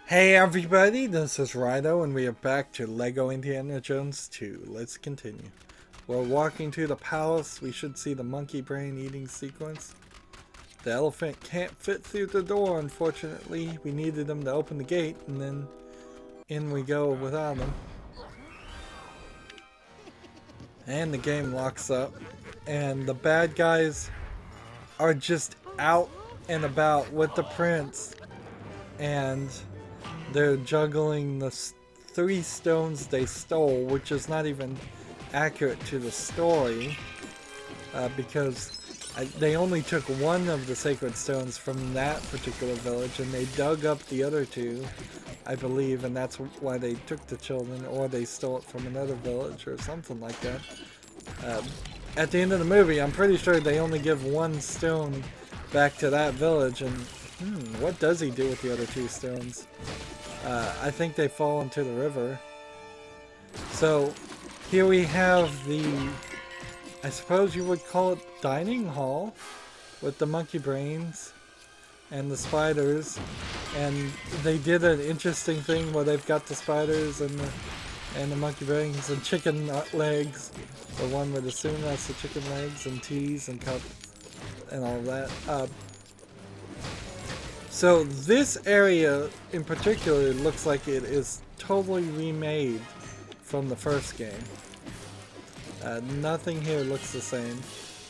Hey everybody, this is Rydo and we are back to Lego Indiana Jones 2. Let's continue. We're walking to the palace. We should see the monkey brain eating sequence. The elephant can't fit through the door, unfortunately. We needed him to open the gate and then in we go without him. And the game locks up. And the bad guys are just out and about with the prince. And they're juggling the 3 stones they stole, which is not even accurate to the story, because they only took one of the sacred stones from that particular village, and they dug up the other 2, I believe, and that's why they took the children, or they stole it from another village or something like that. At the end of the movie, I'm pretty sure they only give 1 stone back to that village, and what does he do with the other 2 stones? I think they fall into the river. So here we have the, I suppose you would call it dining hall, with the monkey brains and the spiders. And they did an interesting thing where they've got the spiders and the monkey brains and chicken legs. The one with the spoon has the chicken legs and teas and cup and all that. So this area in particular looks like it is totally remade from the first game. Nothing here looks the same.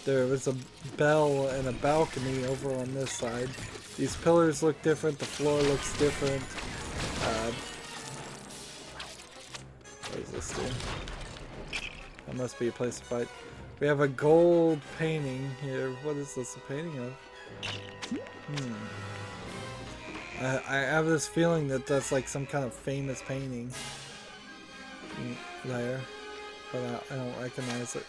There is a bell and a balcony over on this side. These pillars look different, the floor looks different. What does this do? That must be a place to fight. We have a gold painting here. What is this a painting of? I have this feeling that that's like some kind of famous painting there, but I don't recognize it.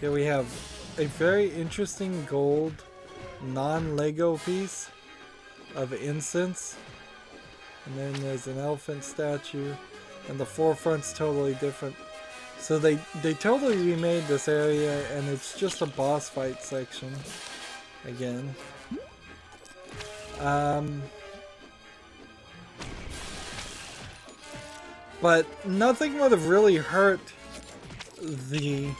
Here we have a very interesting gold non-Lego piece of incense, and then there's an elephant statue, and the forefront's totally different. So they totally remade this area, and it's just a boss fight section again. But nothing would have really hurt the,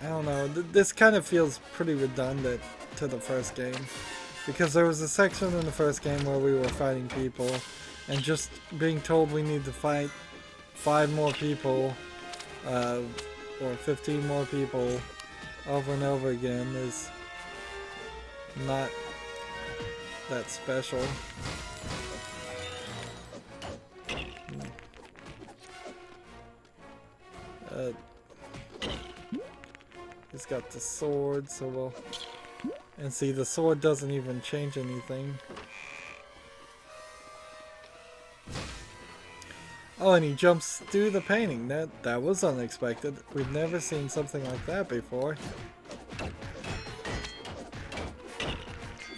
I don't know, this kind of feels pretty redundant to the first game, because there was a section in the first game where we were fighting people and just being told we need to fight 5 more people or 15 more people over and over again is not that special. He's got the sword, so we'll... And see, the sword doesn't even change anything. Oh, and he jumps through the painting. That was unexpected. We've never seen something like that before.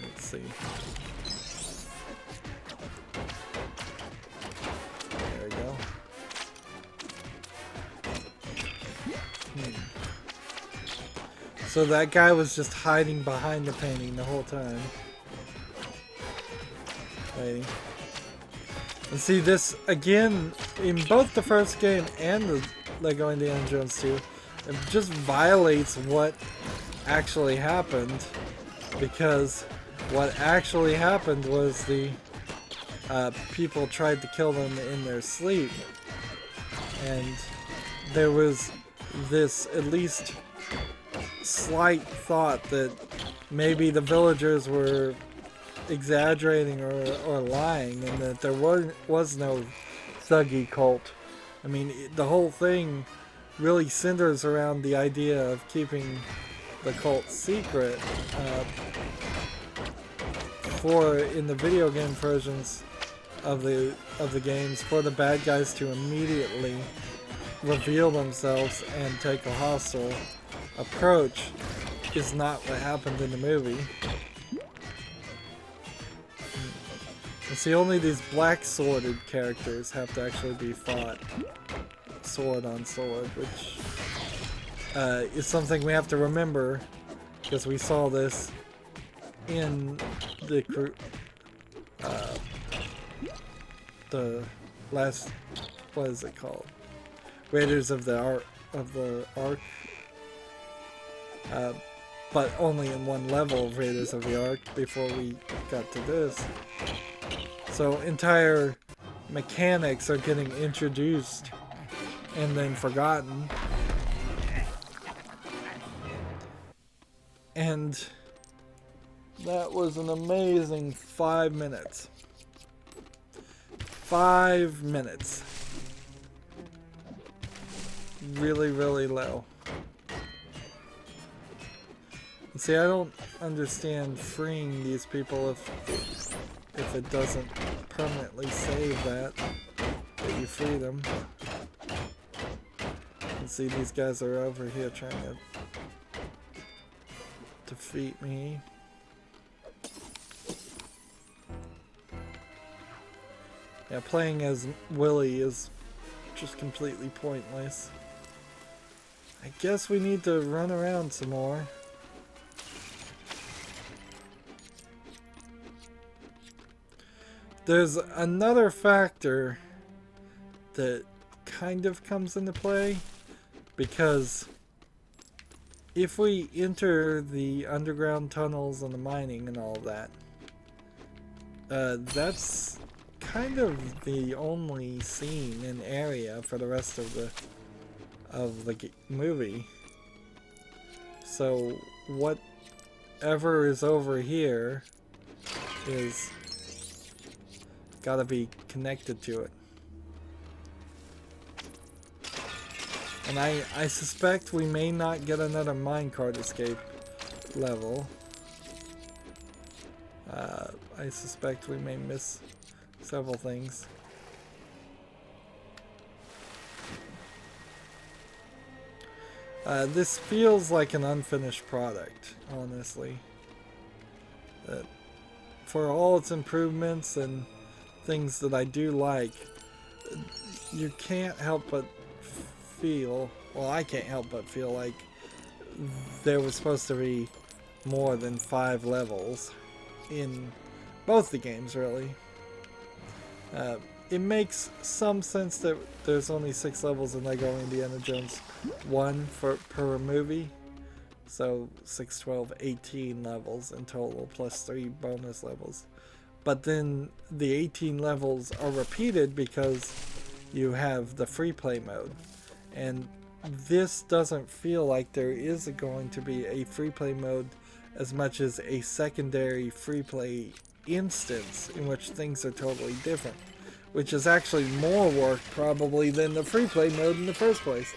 Let's see. There we go. So that guy was just hiding behind the painting the whole time. Waiting. And see, this, again, in both the first game and the Lego Indiana Jones 2, it just violates what actually happened. Because what actually happened was the people tried to kill them in their sleep. And there was this, at least, slight thought that maybe the villagers were exaggerating or lying, and that there was no thuggy cult. I mean, the whole thing really centers around the idea of keeping the cult secret. For in the video game versions of the games, for the bad guys to immediately reveal themselves and take a hostile approach is not what happened in the movie. And see, only these black sworded characters have to actually be fought sword on sword, which is something we have to remember because we saw this in the last, what is it called? Raiders of the Ark. But only in one level of Raiders of the Ark before we got to this. So entire mechanics are getting introduced and then forgotten. And that was an amazing 5 minutes. 5 minutes. Really, really low. See, I don't understand freeing these people if it doesn't permanently save that you free them. And see, these guys are over here trying to defeat me. Yeah, playing as Willie is just completely pointless. I guess we need to run around some more. There's another factor that kind of comes into play, because if we enter the underground tunnels and the mining and all that, that's kind of the only scene and area for the rest of the movie. So whatever is over here is gotta be connected to it. And I suspect we may not get another minecart escape level. I suspect we may miss several things. This feels like an unfinished product, honestly. For all its improvements and things that I do like, you can't help but feel, well, I can't help but feel like there was supposed to be more than 5 levels in both the games, really. It makes some sense that there's only 6 levels in Lego Indiana Jones 1 per movie. So 6, 12, 18 levels in total, plus 3 bonus levels. But then the 18 levels are repeated because you have the free play mode. And this doesn't feel like there is going to be a free play mode as much as a secondary free play instance in which things are totally different. Which is actually more work probably than the free play mode in the first place.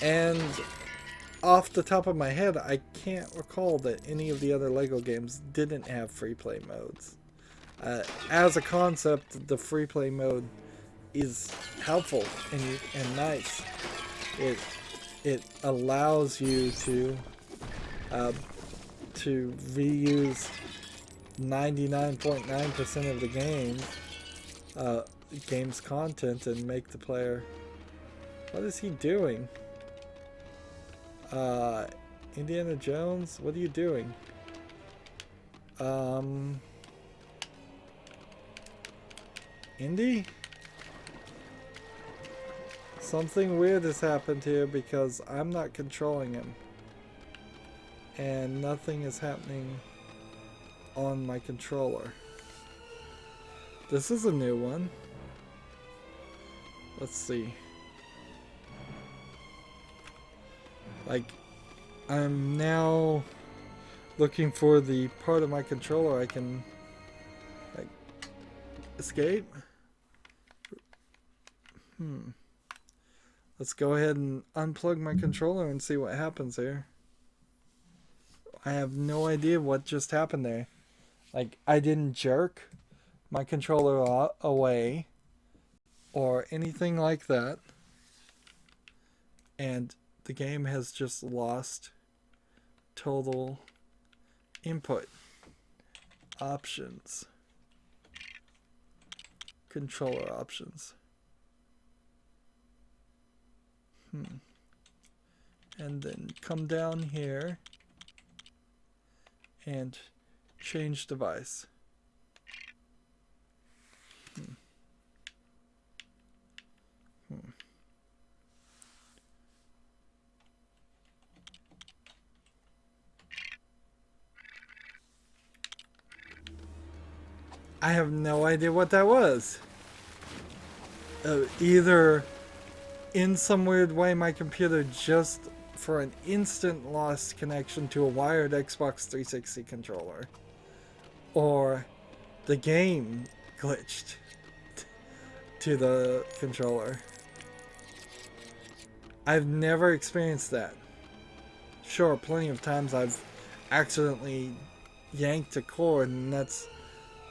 And off the top of my head, I can't recall that any of the other Lego games didn't have free play modes. As a concept, the free play mode is helpful and nice. It allows you to reuse 99.9% of the game's content and make the player. What is he doing? Indiana Jones, what are you doing? Indy? Something weird has happened here because I'm not controlling him. And nothing is happening on my controller. This is a new one. Let's see. Like, I'm now looking for the part of my controller I can, like, escape. Let's go ahead and unplug my controller and see what happens here. I have no idea what just happened there. Like, I didn't jerk my controller away or anything like that. And the game has just lost total input. Options. Controller options. and then come down here and change device. I have no idea what that was. Either in some weird way my computer just for an instant lost connection to a wired Xbox 360 controller, or the game glitched to the controller. I've never experienced that. Sure, plenty of times I've accidentally yanked a cord, and that's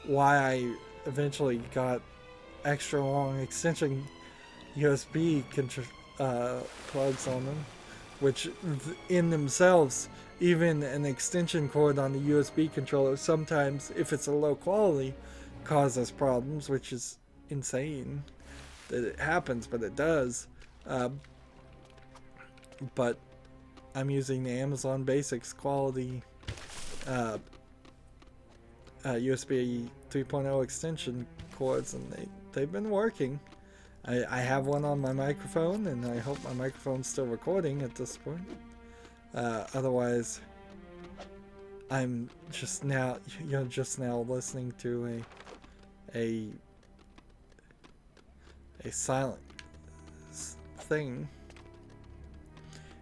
why I eventually got extra long extension USB plugs on them, which in themselves, even an extension cord on the USB controller sometimes, if it's a low quality, causes problems, which is insane that it happens, but it does. But I'm using the Amazon Basics quality USB 3.0 extension cords, and they've been working. I have one on my microphone, and I hope my microphone's still recording at this point. Otherwise, I'm just now listening to a silent thing.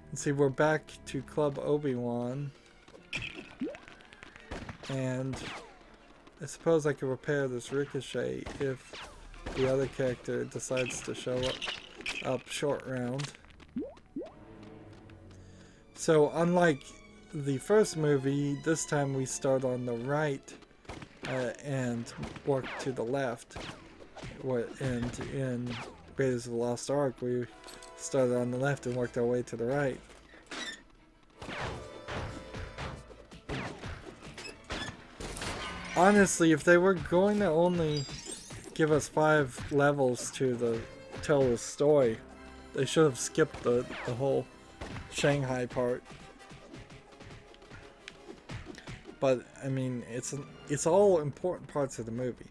And see, we're back to Club Obi-Wan, and I suppose I could repair this ricochet if the other character decides to show up short round. So unlike the first movie, this time we start on the right and work to the left. And in Raiders of the Lost Ark, we started on the left and worked our way to the right. Honestly, if they were going to only give us 5 levels to tell the story, they should have skipped the whole Shanghai part. But I mean, it's all important parts of the movie.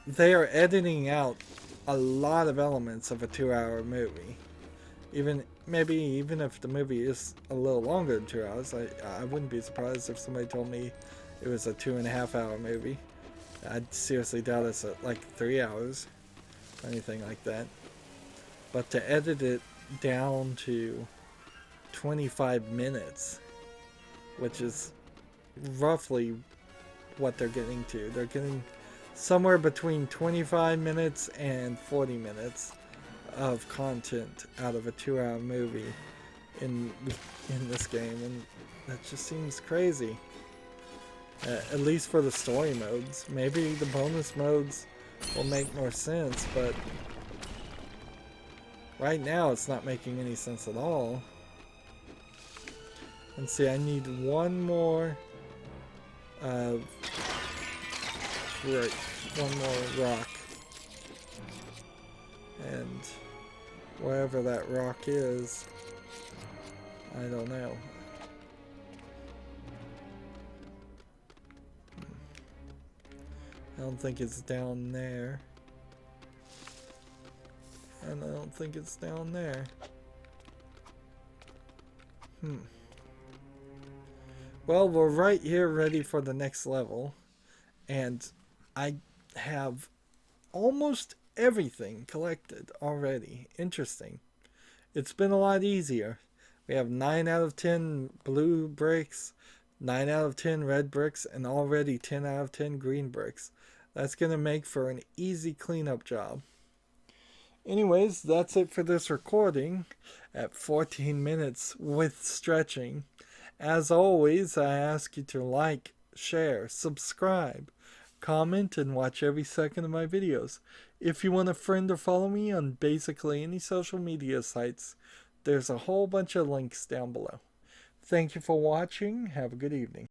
They are editing out a lot of elements of a 2-hour movie. Even if the movie is a little longer than 2 hours, I wouldn't be surprised if somebody told me it was a 2.5-hour movie. I'd seriously doubt it's at like 3 hours or anything like that. But to edit it down to 25 minutes, which is roughly what they're getting to. They're getting somewhere between 25 minutes and 40 minutes of content out of a 2-hour movie in this game, and that just seems crazy. At least for the story modes. Maybe the bonus modes will make more sense, but right now it's not making any sense at all. And see, I need one more one more rock. And wherever that rock is, I don't know. I don't think it's down there. And I don't think it's down there. Well, we're right here ready for the next level. And I have almost everything collected already. Interesting. It's been a lot easier. We have 9 out of 10 blue bricks, 9 out of 10 red bricks, and already 10 out of 10 green bricks. That's going to make for an easy cleanup job. Anyways, that's it for this recording at 14 minutes with stretching. As always, I ask you to like, share, subscribe, comment, and watch every second of my videos. If you want a friend or follow me on basically any social media sites, there's a whole bunch of links down below. Thank you for watching. Have a good evening.